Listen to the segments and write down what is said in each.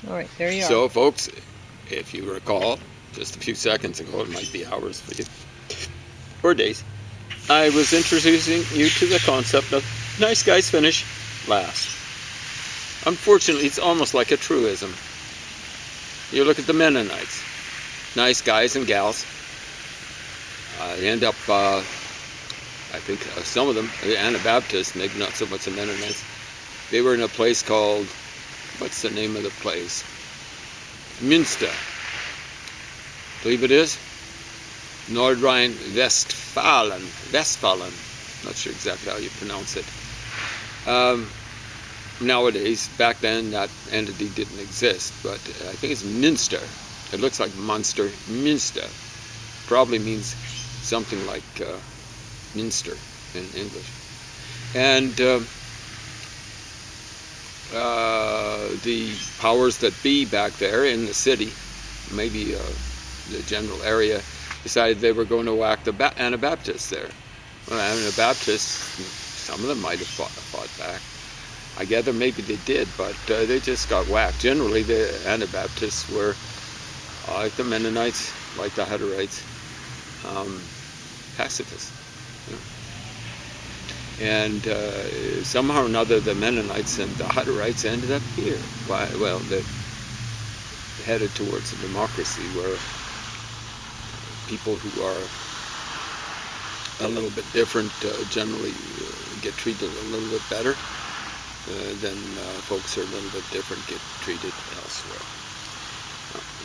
All right, there you are. So, folks, if you recall, just a few seconds ago, it might be hours for you, or days, I was introducing you to the concept of nice guys finish last. Unfortunately, it's almost like a truism. You look at the Mennonites, nice guys and gals, they end up, I think some of them, the Anabaptists, maybe not so much the Mennonites, they were in a place called, what's the name of the place? Münster, I believe it is. Nordrhein-Westfalen, Westfalen, not sure exactly how you pronounce it. Um, Nowadays, back then, that entity didn't exist, but I think it's Münster. It looks like Munster. Münster probably means something like Minster in English. And the powers that be back there in the city, maybe the general area, decided they were going to whack the Anabaptists there. Well, Anabaptists, some of them might have fought back. I gather maybe they did, but they just got whacked. Generally, the Anabaptists were like the Mennonites, like the Hutterites, pacifists. You know. And somehow or another, the Mennonites and the Hutterites ended up here. Well, they headed towards a democracy where people who are a little bit different generally get treated a little bit better than folks who are a little bit different get treated elsewhere.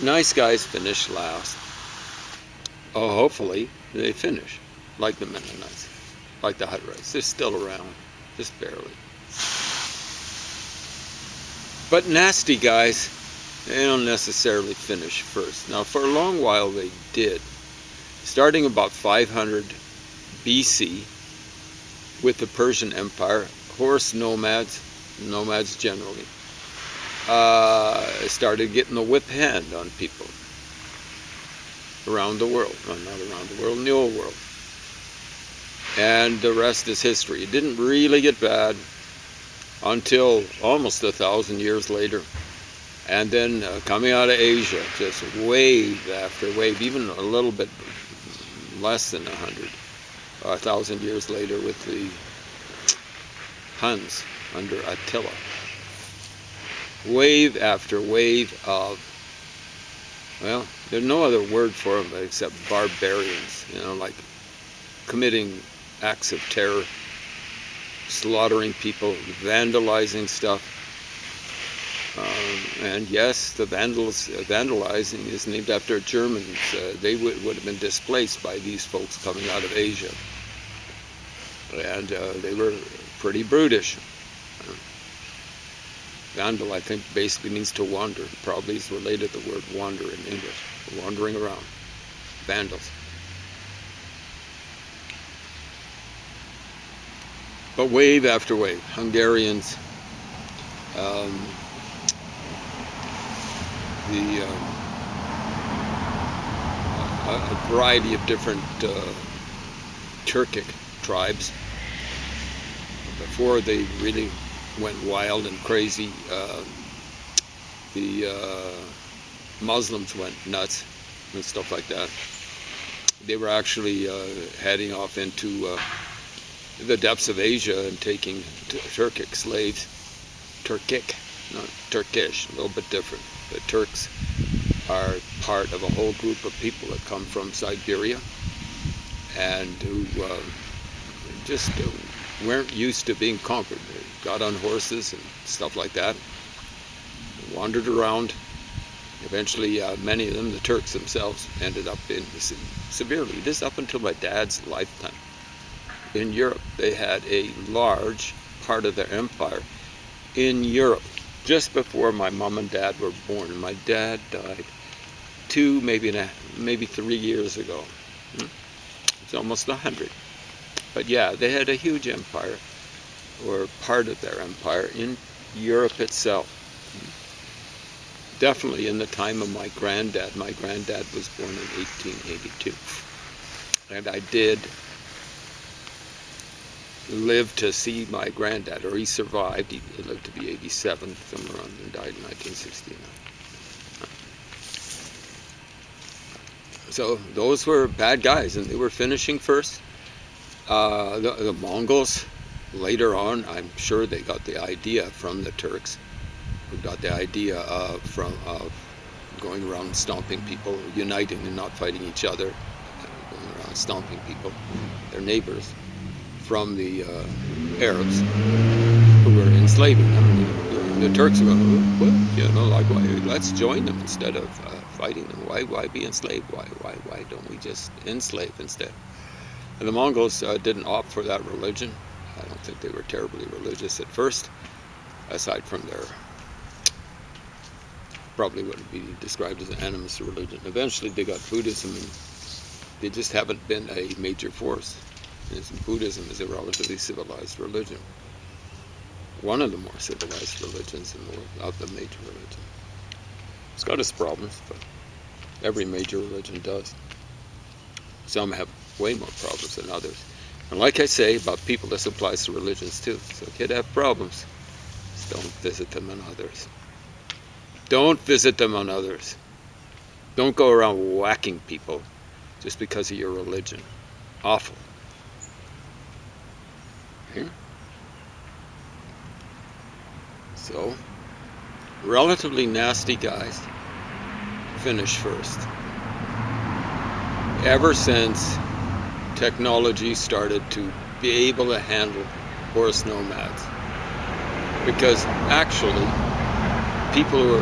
Nice guys finish last. Oh, hopefully they finish like the Mennonites, like the Hutterites. They're still around, just barely. But nasty guys, they don't necessarily finish first. Now, for a long while they did. Starting about 500 BC with the Persian Empire, horse nomads generally, started getting the whip hand on people around the world. Well, not around the world, in the old world. And the rest is history. It didn't really get bad until almost 1,000 years later. And then coming out of Asia, just wave after wave, even a little bit less than 1,000 years later with the Huns under Attila. Wave after wave of, well, there's no other word for them except barbarians, like committing acts of terror, slaughtering people, vandalizing stuff. And yes, the vandalizing is named after Germans. They would have been displaced by these folks coming out of Asia. And they were pretty brutish. Vandal, I think, basically means to wander. Probably is related to the word wander in English. Wandering around. Vandals. But wave after wave. Hungarians, a variety of different Turkic tribes. Before they really went wild and crazy, the Muslims went nuts and stuff like that. They were actually heading off into the depths of Asia and taking Turkic slaves. Turkic, not Turkish, a little bit different. The Turks are part of a whole group of people that come from Siberia and who just weren't used to being conquered. They got on horses and stuff like that, wandered around. Eventually, many of them, the Turks themselves, ended up in severely. This up until my dad's lifetime. In Europe, they had a large part of their empire in Europe just before my mom and dad were born. And my dad died maybe 3 years ago. It's almost 100. But yeah, they had a huge empire, or part of their empire, in Europe itself. Definitely in the time of my granddad. My granddad was born in 1882. And I did live to see my granddad, or he survived. He lived to be 87, somewhere around, and died in 1969. So those were bad guys, and they were finishing first. The Mongols, later on, I'm sure they got the idea from the Turks, who got the idea of going around stomping people, uniting and not fighting each other, going around stomping people, their neighbors, from the Arabs who were enslaving them. And the Turks were going, well, like, let's join them instead of fighting them. Why be enslaved? Why don't we just enslave instead? And the Mongols didn't opt for that religion. I don't think they were terribly religious at first, aside from their probably what would be described as an animist religion. Eventually they got Buddhism, and they just haven't been a major force. Buddhism is a relatively civilized religion. One of the more civilized religions in the world, not the major religion. It's got its problems, but every major religion does. Some have way more problems than others. And like I say about people, this applies to religions too. So if you have problems, just don't visit them on others. Don't visit them on others. Don't go around whacking people just because of your religion. Awful. Okay? So, relatively nasty guys finish first. Ever since technology started to be able to handle horse nomads. Because actually, people who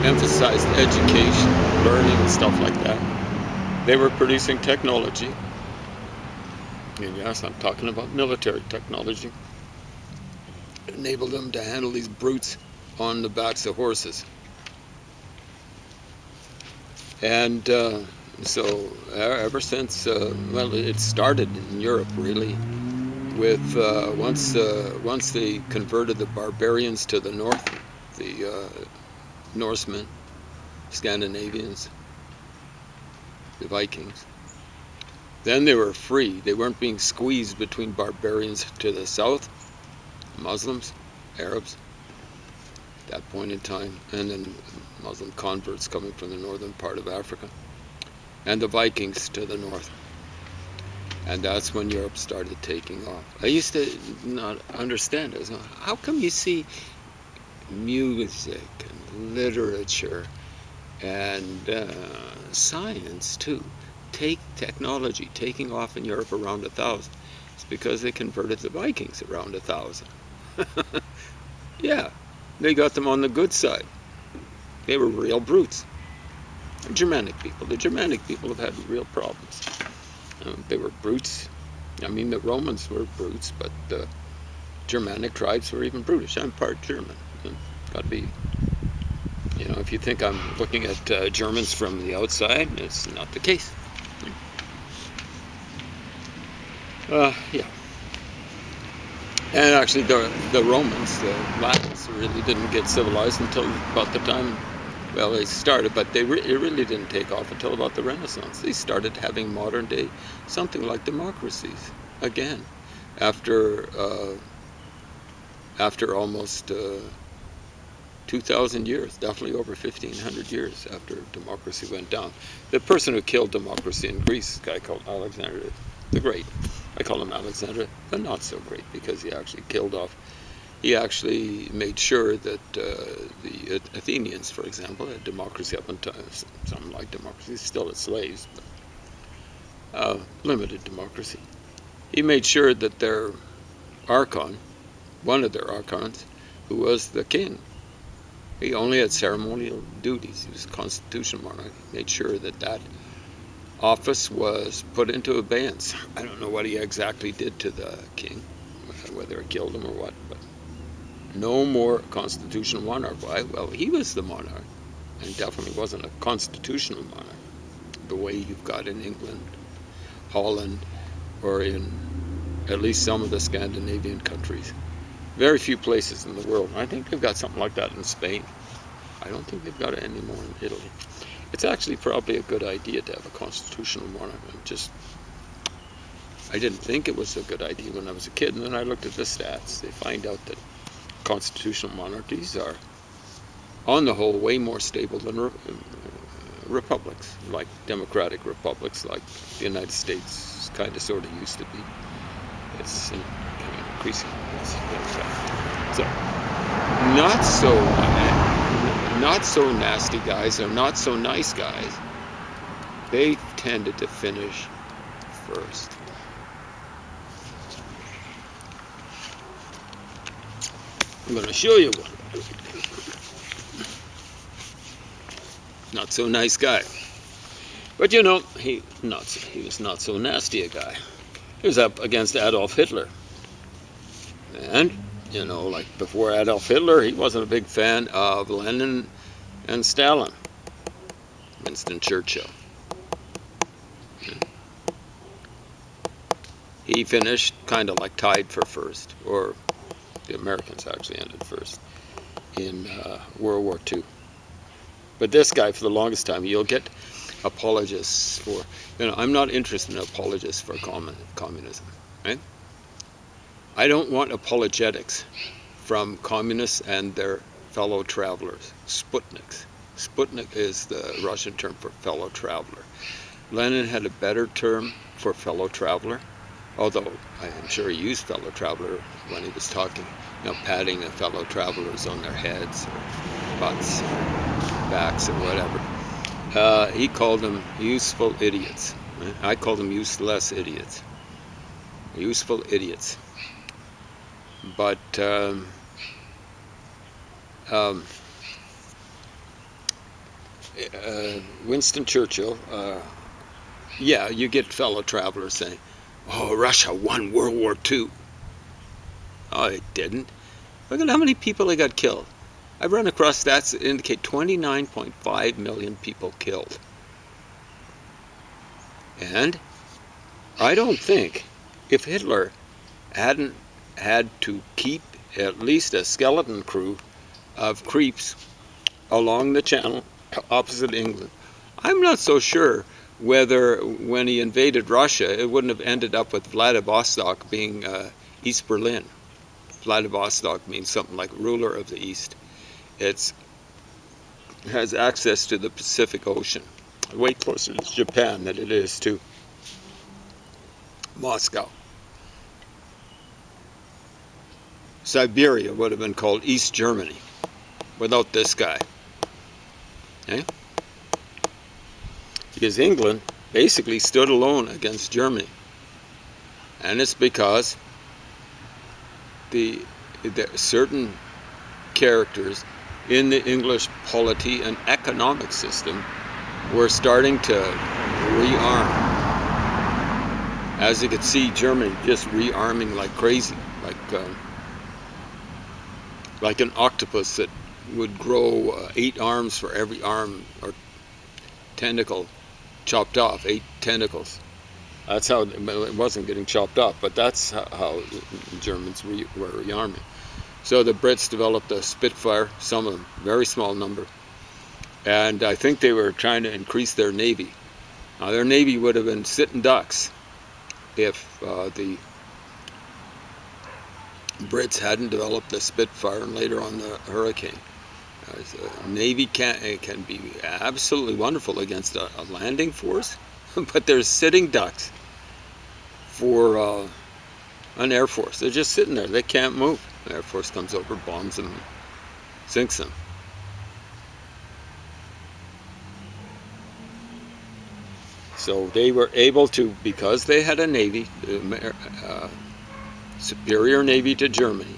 emphasized education, learning, and stuff like that, they were producing technology. And yes, I'm talking about military technology. It enabled them to handle these brutes on the backs of horses. And so ever since, well, it started in Europe really, with once they converted the barbarians to the north, the Norsemen, Scandinavians, the Vikings. Then they were free. They weren't being squeezed between barbarians to the south, Muslims, Arabs, at that point in time, and then Muslim converts coming from the northern part of Africa, and the Vikings to the north. And that's when Europe started taking off. I used to not understand it. How come you see music and literature and science too take technology taking off in Europe around 1000? It's because they converted the Vikings around 1000. Yeah, they got them on the good side. They were real brutes. Germanic people. The Germanic people have had real problems. They were brutes. I mean, the Romans were brutes, but the Germanic tribes were even brutish. I'm part German. Got to be, if you think I'm looking at Germans from the outside, it's not the case. Yeah. And actually, the Romans, the Latins, really didn't get civilized until about the time, well, they started, but it really didn't take off until about the Renaissance. They started having modern day, something like democracies again, after almost 2,000 years, definitely over 1,500 years after democracy went down. The person who killed democracy in Greece, a guy called Alexander the Great. I call him Alexander the Not So Great, because he actually made sure that the Athenians, for example, had democracy up until, some like democracy, still as slaves, but limited democracy. He made sure that their archon, one of their archons, who was the king, he only had ceremonial duties. He was a constitutional monarch. He made sure that that office was put into abeyance. I don't know what he exactly did to the king, whether it killed him or what, but no more constitutional monarch. Why? Well, he was the monarch, and definitely wasn't a constitutional monarch the way you've got in England, Holland, or in at least some of the Scandinavian countries. Very few places in the world. I think they've got something like that in Spain. I don't think they've got it anymore in Italy. It's actually probably a good idea to have a constitutional monarch. I didn't think it was a good idea when I was a kid, and then I looked at the stats. They find out that constitutional monarchies are, on the whole, way more stable than republics, like democratic republics, like the United States kind of sort of used to be. It's increasing. So not so nasty guys or not so nice guys, they tended to finish first. I'm going to show you one. Not so nice guy. But you know, he was not so nasty a guy. He was up against Adolf Hitler. And, you know, like before Adolf Hitler, he wasn't a big fan of Lenin and Stalin. Winston Churchill. He finished kind of like tied for first, or the Americans actually ended first in World War II. But this guy, for the longest time, you'll get apologists for, you know, I'm not interested in apologists for communism, right? I don't want apologetics from communists and their fellow travelers, Sputniks. Sputnik is the Russian term for fellow traveler. Lenin had a better term for fellow traveler, although I'm sure he used fellow traveler when he was talking, you know, patting the fellow travelers on their heads or butts or backs or whatever. He called them useful idiots. Right? I call them useless idiots. Useful idiots. But Winston Churchill, yeah, you get fellow travelers saying, "Oh, Russia won World War II." Oh, it didn't. Look at how many people they got killed. I've run across stats that indicate 29.5 million people killed. And I don't think if Hitler hadn't had to keep at least a skeleton crew of creeps along the channel opposite England, I'm not so sure whether when he invaded Russia it wouldn't have ended up with Vladivostok being East Berlin. Vladivostok means something like ruler of the East. It has access to the Pacific Ocean, way closer to Japan than it is to Moscow. Siberia would have been called East Germany without this guy. Okay? Because England basically stood alone against Germany. And it's because the certain characters in the English polity and economic system were starting to rearm. As you could see, Germany just rearming like crazy, like an octopus that would grow 8 arms for every arm or tentacle chopped off, 8 tentacles. That's how it wasn't getting chopped off, but that's how the Germans were rearming. So the Brits developed a Spitfire, some of them, very small number, and I think they were trying to increase their navy. Now their navy would have been sitting ducks if the Brits hadn't developed the Spitfire and later on the Hurricane. Navy can be absolutely wonderful against a landing force, but they're sitting ducks for an Air Force. They're just sitting there. They can't move. The Air Force comes over, bombs them, sinks them. So they were able to, because they had a navy, superior navy to Germany,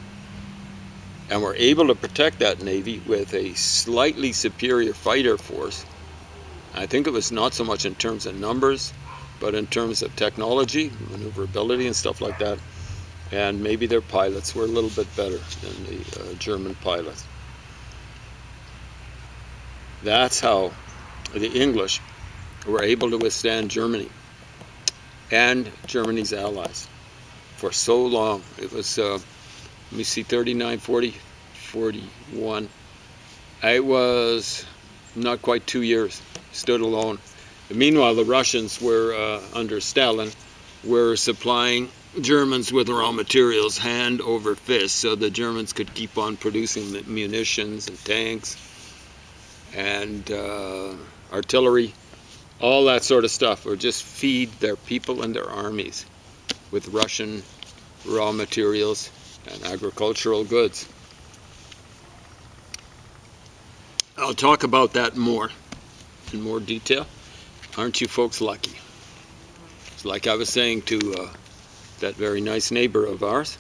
and were able to protect that navy with a slightly superior fighter force. I think it was not so much in terms of numbers, but in terms of technology, maneuverability and stuff like that. And maybe their pilots were a little bit better than the German pilots. That's how the English were able to withstand Germany and Germany's allies for so long. It was, let me see, 39, 40, 41. It was not quite 2 years, stood alone. Meanwhile, the Russians were, under Stalin, were supplying Germans with raw materials hand over fist, so the Germans could keep on producing the munitions and tanks and artillery, all that sort of stuff, or just feed their people and their armies with Russian raw materials and agricultural goods. I'll talk about that more in more detail. Aren't you folks lucky? It's like I was saying to that very nice neighbor of ours.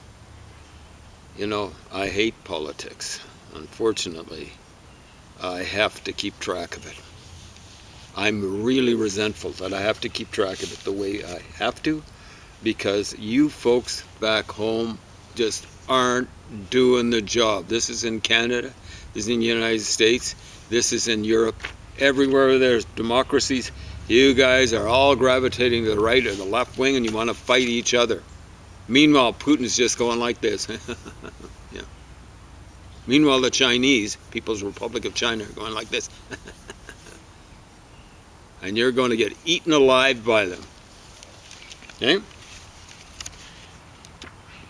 You know, I hate politics. Unfortunately, I have to keep track of it. I'm really resentful that I have to keep track of it the way I have to, because you folks back home just aren't doing the job. This is in Canada, this is in the United States, this is in Europe. Everywhere there's democracies, you guys are all gravitating to the right or the left wing, and you want to fight each other. Meanwhile, Putin's just going like this. Yeah. Meanwhile, the Chinese, People's Republic of China, are going like this. And you're going to get eaten alive by them. Okay?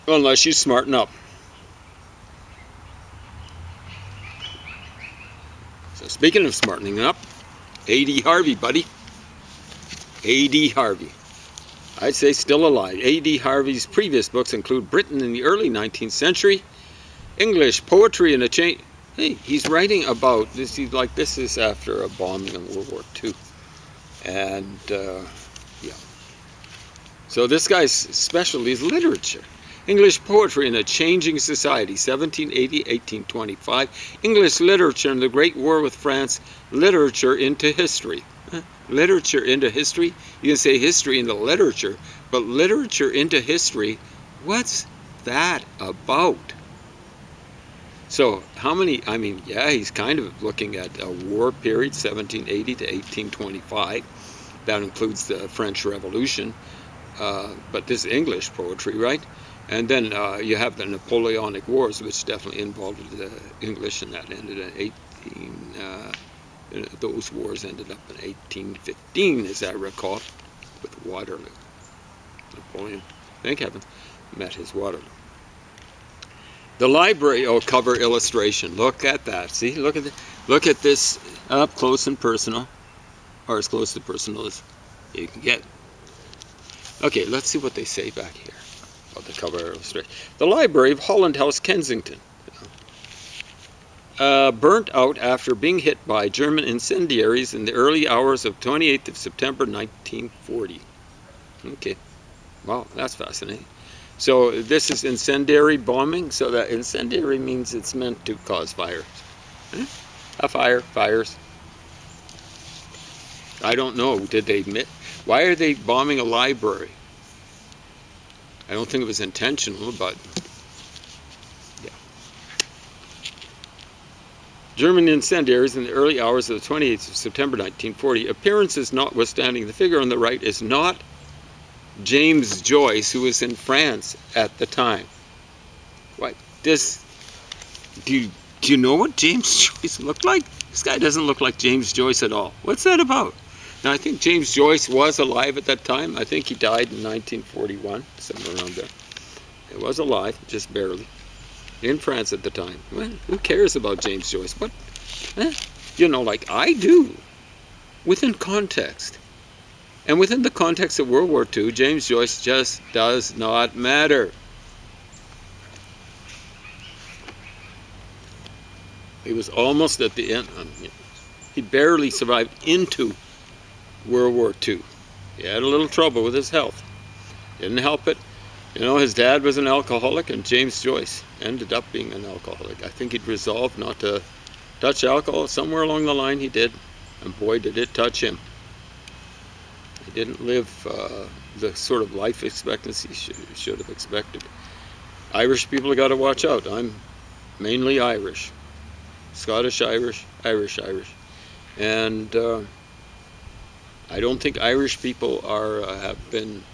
Well, unless you smarten up. So speaking of smartening up, A.D. Harvey, buddy. A.D. Harvey. I'd say still alive. A.D. Harvey's previous books include Britain in the early 19th century, English Poetry and a Change. Hey, he's writing about this. He's like, this is after a bombing in World War II. And, yeah. So this guy's specialty is literature. English Poetry in a Changing Society, 1780-1825. English Literature in the Great War with France, Literature into History. Literature into history? You can say history into literature, but literature into history, what's that about? So how many, I mean, yeah, he's kind of looking at a war period, 1780 to 1825. That includes the French Revolution, but this is English poetry, right? And then you have the Napoleonic Wars, which definitely involved the English, and that ended in those wars ended up in 1815, as I recall, with Waterloo. Napoleon, thank heaven, met his Waterloo. The library, oh, cover illustration. Look at that. See, look at this up close and personal, or as close to personal as you can get. Okay, let's see what they say back here about the cover illustration. The Library of Holland House, Kensington. Burnt out after being hit by German incendiaries in the early hours of 28th of September 1940. Okay, wow, that's fascinating. So this is incendiary bombing. So that incendiary means it's meant to cause fire. A fire, fires. I don't know. Did they admit? Why are they bombing a library? I don't think it was intentional, but yeah. German incendiaries in the early hours of the 28th of September 1940. Appearances notwithstanding, the figure on the right is not James Joyce, who was in France at the time. What? Do you know what James Joyce looked like? This guy doesn't look like James Joyce at all. What's that about? Now, I think James Joyce was alive at that time. I think he died in 1941, somewhere around there. He was alive, just barely, in France at the time. Well, who cares about James Joyce? What? You know, like I do, within context. And within the context of World War II, James Joyce just does not matter. He was almost at the end. He barely survived into World War II. He had a little trouble with his health. Didn't help it. You know, his dad was an alcoholic, and James Joyce ended up being an alcoholic. I think he'd resolved not to touch alcohol. Somewhere along the line he did. And boy, did it touch him. He didn't live the sort of life expectancy should have expected. Irish people have got to watch out. I'm mainly Irish. Scottish Irish, Irish. And I don't think Irish people have been,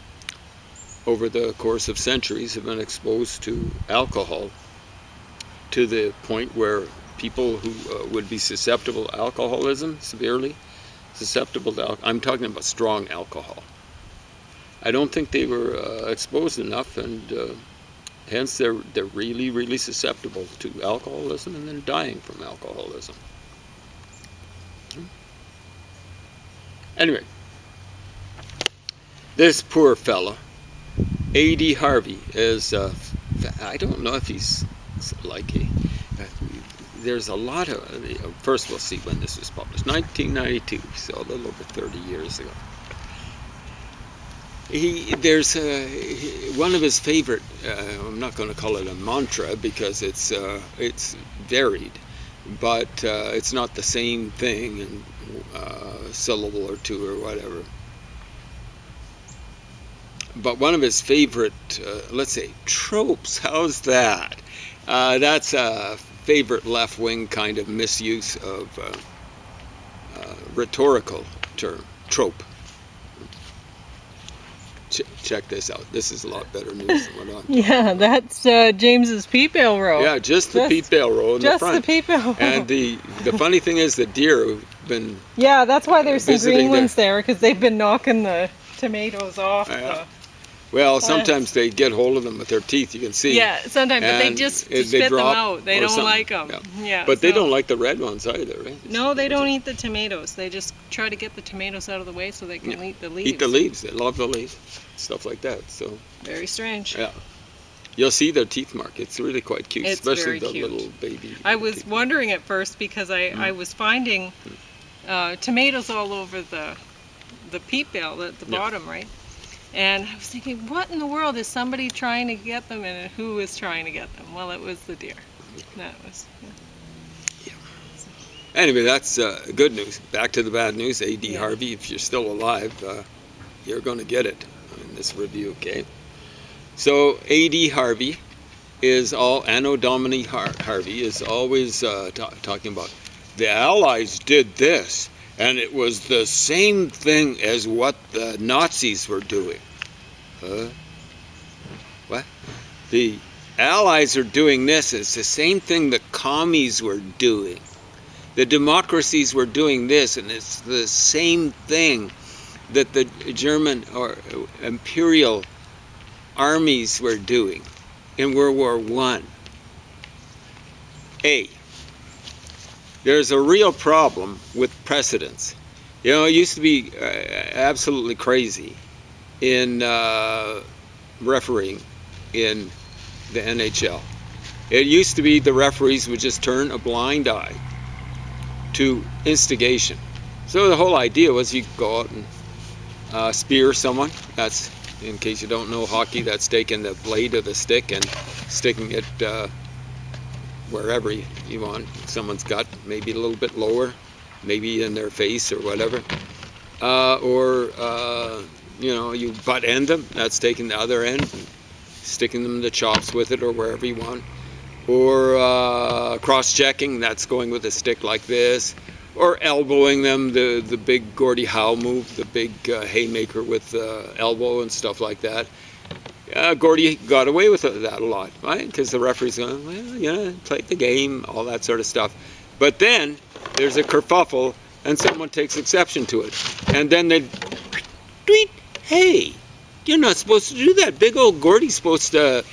over the course of centuries, have been exposed to alcohol to the point where people who would be susceptible to alcoholism, severely susceptible to alcohol, I'm talking about strong alcohol. I don't think they were exposed enough, and hence they're really susceptible to alcoholism and then dying from alcoholism. Anyway, this poor fella, A.D. Harvey, is, I don't know if he's like there's a lot of, first we'll see when this was published, 1992, so a little over 30 years ago. There's one of his favorite, I'm not going to call it a mantra because it's varied, but it's not the same thing in syllable or two or whatever. But one of his favorite, let's say, tropes, how's that? That's a favorite left-wing kind of misuse of rhetorical term, trope. Check this out. This is a lot better news than what I'm talking about. That's James's peep ale row. Yeah, just the peep ale row in the front. Just the peep ale row. And the funny thing is the deer have been that's why there's some green there. ones there, because they've been knocking the tomatoes off. Well, sometimes they get hold of them with their teeth, you can see. Yeah, sometimes, but they just spit them out. They don't like them. Yeah. But they don't like the red ones either, right? No, they don't eat the tomatoes. They just try to get the tomatoes out of the way so they can eat the leaves. Eat the leaves. They love the leaves. Stuff like that. So very strange. Yeah. You'll see their teeth mark. It's really quite cute, it's especially the cute. little baby. I was wondering at first because I was finding tomatoes all over the peep ale at the bottom, right? And I was thinking, what in the world is somebody trying to get them, and who is trying to get them? Well, it was the deer. That was. Anyway, that's good news. Back to the bad news. A.D. Harvey, if you're still alive, you're going to get it in this review, okay? So A.D. Harvey is Anno Domini Harvey is always talking about the Allies did this, and it was the same thing as what the Nazis were doing. What? The Allies are doing this. It's the same thing the commies were doing. The democracies were doing this, and it's the same thing that the German or imperial armies were doing in World War I. There's a real problem with precedents. You know, it used to be absolutely crazy in refereeing in the NHL. It used to be the referees would just turn a blind eye to instigation. So the whole idea was you go out and spear someone. That's, in case you don't know hockey, that's taking the blade of the stick and sticking it wherever you want, someone's gut, maybe a little bit lower, maybe in their face or whatever. You butt end them, that's taking the other end, sticking them in the chops with it or wherever you want. Or cross-checking, that's going with a stick like this. Or elbowing them, the big Gordie Howe move, the big haymaker with elbow and stuff like that. Gordie got away with that a lot, right? Because the referee's going, well, played the game, all that sort of stuff. But then there's a kerfuffle, and someone takes exception to it. And then they tweet, hey, you're not supposed to do that. Big old Gordie's supposed to,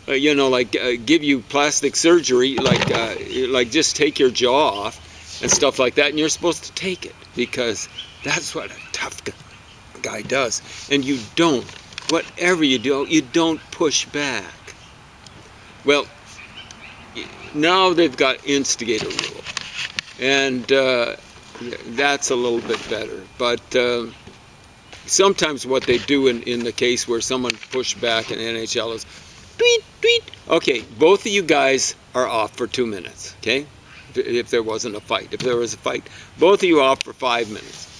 give you plastic surgery, like just take your jaw off and stuff like that. And you're supposed to take it because that's what a tough guy does. And you don't. Whatever you do, you don't push back. Well, now they've got instigator rule, and that's a little bit better. But sometimes what they do in the case where someone pushed back in NHL is, tweet, tweet. Okay, both of you guys are off for 2 minutes, okay? If there wasn't a fight. If there was a fight, both of you off for 5 minutes.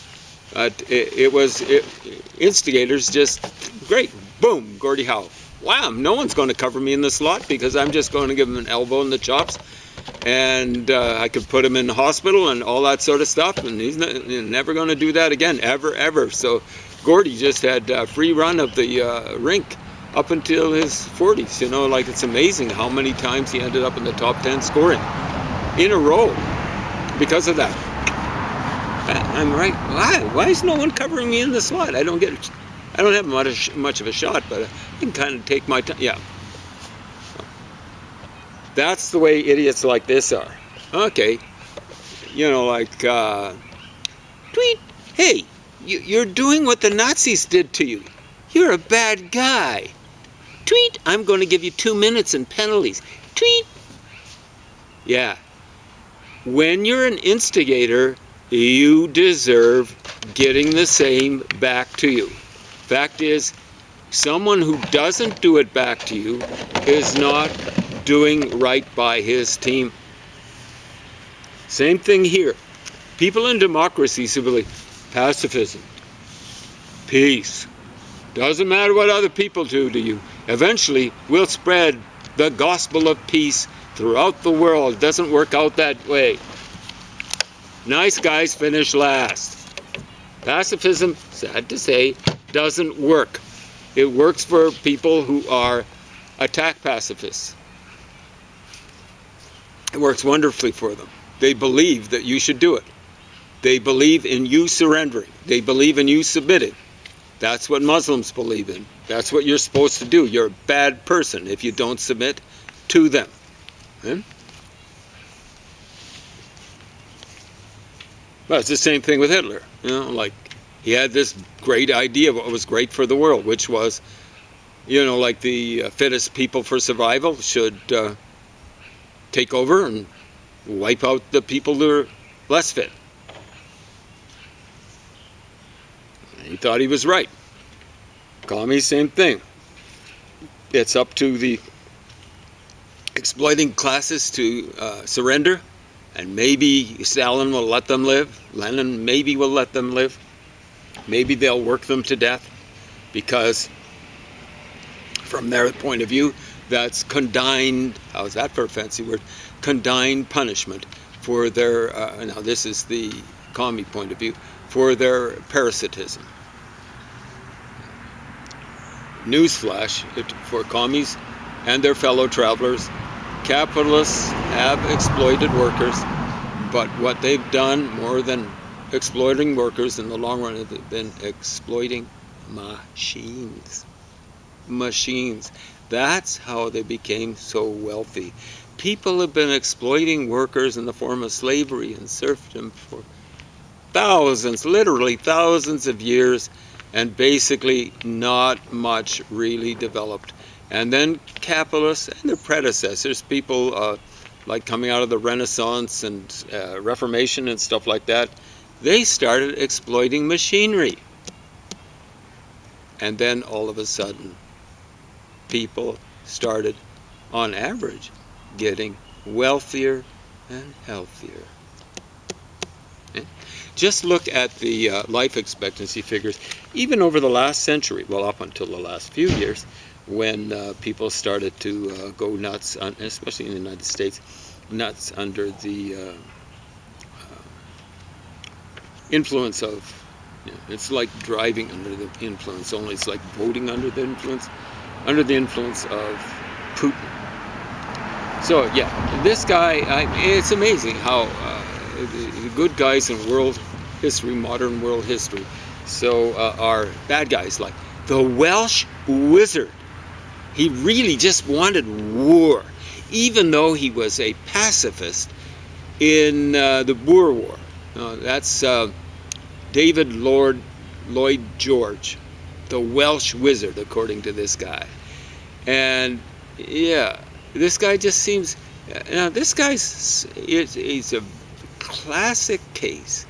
Instigators just, great, boom, Gordie Howe. Wham, no one's going to cover me in the slot because I'm just going to give him an elbow in the chops. And I could put him in the hospital and all that sort of stuff. And he's never going to do that again, ever. So Gordie just had a free run of the rink up until his 40s. It's amazing how many times he ended up in the top 10 scoring in a row because of that. I'm right. Why is no one covering me in the slot? I don't get it. I don't have much of a shot, but I can kind of take my time. Yeah. That's the way idiots like this are. Okay. like, tweet, hey, you're doing what the Nazis did to you. You're a bad guy. Tweet, I'm going to give you 2 minutes and penalties. Tweet. Yeah. When you're an instigator, you deserve getting the same back to you. Fact is, someone who doesn't do it back to you is not doing right by his team. Same thing here. People in democracies who believe pacifism, peace, doesn't matter what other people do to you. Eventually, we'll spread the gospel of peace throughout the world. Doesn't work out that way. Nice guys finish last. Pacifism, sad to say, doesn't work. It works for people who are attack pacifists. It works wonderfully for them. They believe that you should do it. They believe in you surrendering. They believe in you submitting. That's what Muslims believe in. That's what you're supposed to do. You're a bad person if you don't submit to them. Well, it's the same thing with Hitler. Like he had this great idea of what was great for the world, which was, like the fittest people for survival should take over and wipe out the people that are less fit. He thought he was right. Commies, same thing. It's up to the exploiting classes to surrender, and maybe Stalin will let them live. Lenin maybe will let them live. Maybe they'll work them to death, because from their point of view, that's condign, how's that for a fancy word? Condign punishment for their, now this is the commie point of view, for their parasitism. Newsflash for commies and their fellow travelers: capitalists have exploited workers, but what they've done more than exploiting workers in the long run has been exploiting machines. Machines. That's how they became so wealthy. People have been exploiting workers in the form of slavery and serfdom for thousands, literally thousands of years, and basically not much really developed. And then capitalists and their predecessors, people like coming out of the Renaissance and Reformation and stuff like that, they started exploiting machinery. And then all of a sudden, people started, on average, getting wealthier and healthier. Just look at the life expectancy figures, even over the last century, well, up until the last few years, when people started to go nuts, especially in the United States, nuts under the influence of, it's like driving under the influence, only it's like voting under the influence of Putin. So yeah, this guy, it's amazing how the good guys in world history, modern world history, so are bad guys, like the Welsh wizard. He really just wanted war, even though he was a pacifist in the Boer War. That's David Lloyd George, the Welsh wizard, according to this guy. And yeah, this guy just seems, now this guy's, he's a classic case